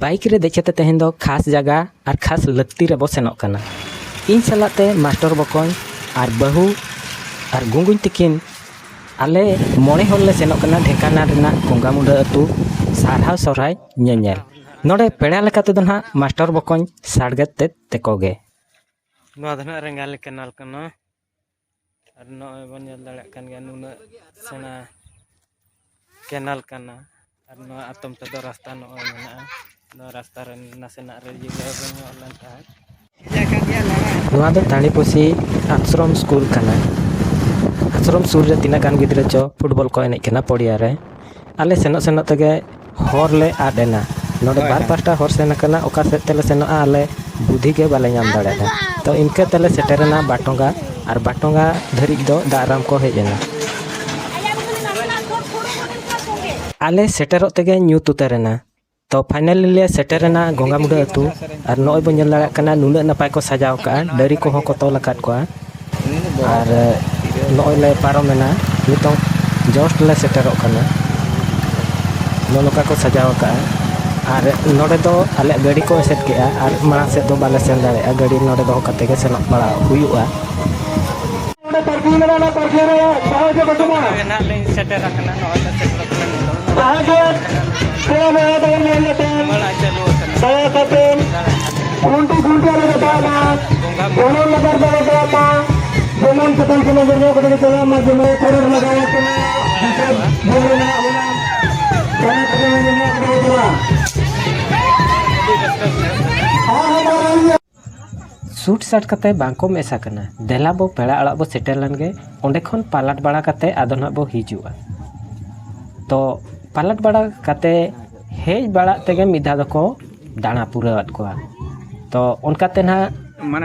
Bike रे देखे तेहन दो खास जगह और खास लत्ती रे बो सेनोक कना। इन सलाते मास्टर बकॉय और बहू और गुंगुन तकिन आले मोड़े होले सेनोक कना ढेकाना रेना गोंगा मुंडा अतु सारहाव सोराय ñeñel नोडे पेड़ा लेकाते दो ना मास्टर बकॉय साड़गत ते तेकोगे नोआ धना रेंगाले केनाल कना और नोय बन ñel दाड़े कन गया नुना सेना केनाल कना और नोआ आतम ते दो रास्ता नोय मेना नो रास्ता रे नासेना रे जिगा बन लन ताय नोआ दो ताणीपोसी आश्रम स्कूल कना। आश्रम स्कूल रे तिना गान गिद्रा चो फुटबॉल को एनेज कना पड़िया रे आले सेनो सेनो तगे हर ले आडेना नोडे बार पास्टा हर सेना कना ओका सेट तेले सेनो आले बुद्धि के बाले नाम दाड़ेदा तो इनके तेले सेटेरना बाटोंगा और बाटोंगा धरिक दो दाराम को हेजेना आले सेटेरो तेगे न्यूत उतरेना तो फाइनली सेटेरना गोंगा मुंडा अतु और नोय बन ñel दाड़ा कना नुना नपाय को सजाव का दरी को को तोल आकाद को और नोय ले पारोमेना नितों जस्ट ले सेटेरो कना नोनका को सजाव का और नोडे दो आले गाड़ी को सेट के और मांग से दो बाले सेन दाड़े गाड़ी नोडे दो कते के सेनक पड़ा हुयुआ ना ले सेटर रखना नोय ले सेटर रखना बड़ा चलो सूट साट कते बांको मेसा कना देला बो पेड़ा अड़ा बो सेटर लन गे ओंडे खन पालट बड़ा कते आदो ना बो हिजुआ तो पालट बड़ा कते हेज बड़ा तेगे मिधा दको दाना पूरा अट को तो उनकाते ना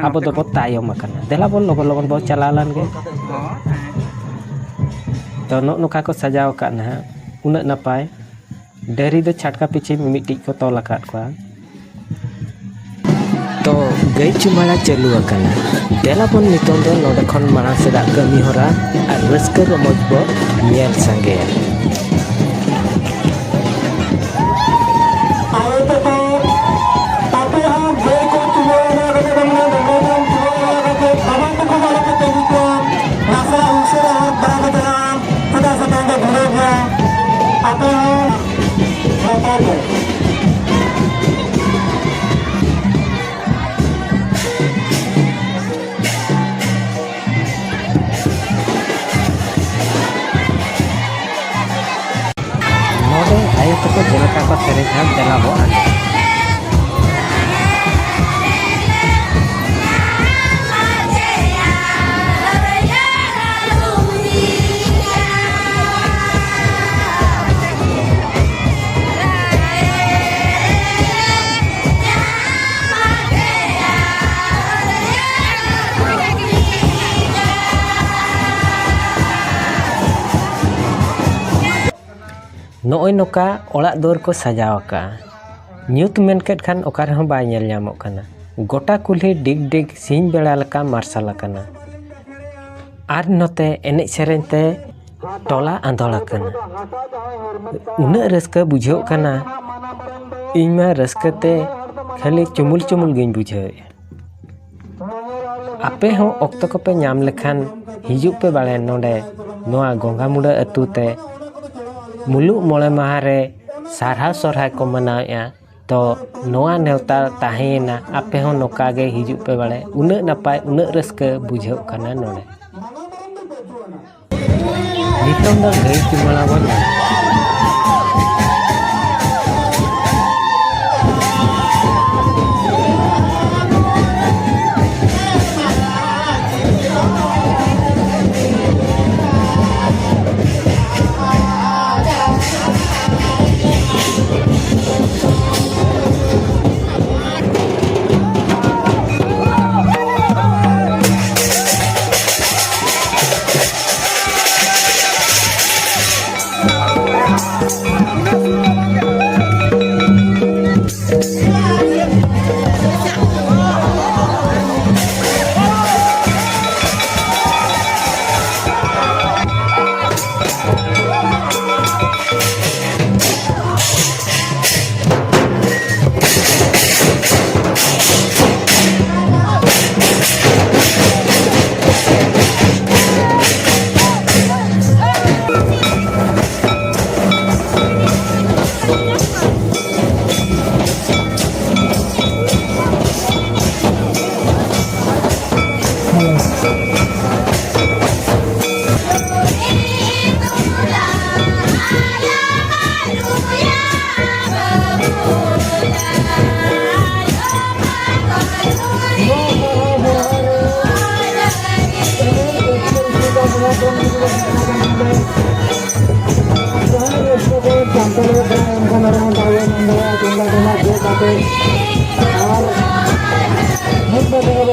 अब दो बो तायम कना देला बो लोगन लोगन बो चला लन गे तो नुका को सजाव का ना उना नपाय डेरी दो छटका पीछे मिट्टी को तोल आकाद को तो गई चुमाड़ा चालू आकाना देला बन नितों दो नोडे खन माना सेदा कमी होरा और रस्कर रमोज बो ñel संगे ayo toko jelaka ko serehan dela bo नोय नोका ओड़ा दौर को सजाव का न्यूत मेनकेट खान ओकार हूँ बाय ñel ñamok kana गोटा कुल्ही डिग डिग सिंह बेड़ा लका मार्शल कना आर नोते एनेज सेरेन ते टोला आंदोल कना उना रस्का बुझो कना इमा रस्कते खाली चुमुल चुमुल गिन बुझे आपे हो ओक्तो को पे ñam लेखान हिजुक पे बाले नोडे नोआ गोंगा मुंडा अतु ते मुलुक मोड़े माह रे सारहा सोरहाय को मनाया तो नोआ नेवता ताहेना आपे हो नोका गे हिजुक पे बाले उना नपाय उना रस्का बुझो कना नोडे नितों दो गई चुमाड़ा बन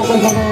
Sampai